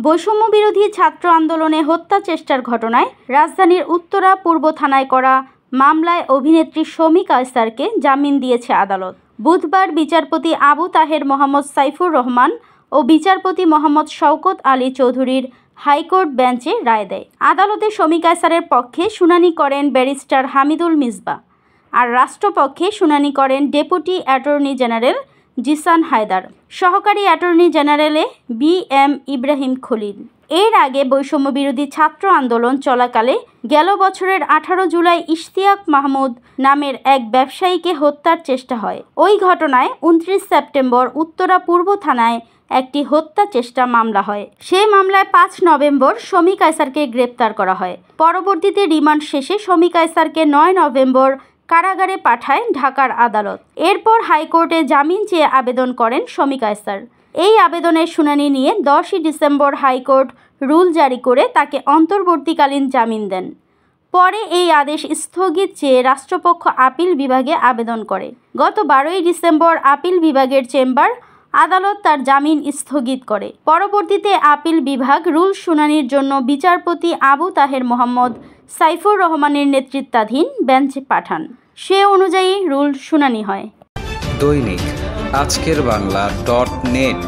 বৈষম্য বিরোধী ছাত্র আন্দোলনে হত্যা চেষ্টার ঘটনায় রাজধানীর উত্তরা পূর্ব থানায় করা মামলায় অভিনেত্রী শমী কায়সারকে জামিন দিয়েছে আদালত। বুধবার বিচারপতি আবু তাহের মোহাম্মদ সাইফুর রহমান ও বিচারপতি মোহাম্মদ শওকত আলী চৌধুরীর হাইকোর্ট বেঞ্চে রায় দেয়। আদালতে শমী কায়সারের পক্ষে শুনানি করেন ব্যারিস্টার হামিদুল মিসবাহ, আর রাষ্ট্রপক্ষে শুনানি করেন deputy attorney general Jishan Haider, সহকারী অ্যাটর্নি জেনারেলে বি.এম. ইব্রাহিম খলিল। এর আগে বৈষম্য বিরোধী ছাত্র আন্দোলন চলাকালে গেল বছরের 18 জুলাই ইশতিয়াক মাহমুদ নামের এক ব্যবসায়ীকে হত্যার চেষ্টা হয়। ওই ঘটনায় 29 সেপ্টেম্বর উত্তরা পূর্ব থানায় একটি হত্যা চেষ্টা মামলা হয়। সেই মামলায় 5 নভেম্বর শমী কায়সারকে গ্রেপ্তার করা হয়। পরবর্তীতে রিমান্ড শেষে শমী কায়সারকে 9 নভেম্বর কারাগারে পাঠায় ঢাকার আদালত। এরপর হাইকোর্টে জামিন চেয়ে আবেদন করেন শমী কায়সার। এই আবেদনের শুনানি নিয়ে 10 ডিসেম্বর হাইকোর্ট রুল জারি করে তাকে অন্তর্বর্তীকালীন জামিন দেন। পরে এই আদেশ স্থগিত চেয়ে রাষ্ট্রপক্ষ আপিল বিভাগে আবেদন করে। গত 12 ডিসেম্বর আপিল বিভাগের চেম্বার আদালত তার জামিন স্থগিত করে। পরবর্তীতে আপিল বিভাগ রুল শুনানির জন্য বিচারপতি আবু তাহের মোহাম্মদ সাইফুর রহমানের নেতৃত্বাধীন বেঞ্চে পাঠান। সে অনুযায়ী রুল শুনানি হয়। দৈনিক আজকের বাংলা.net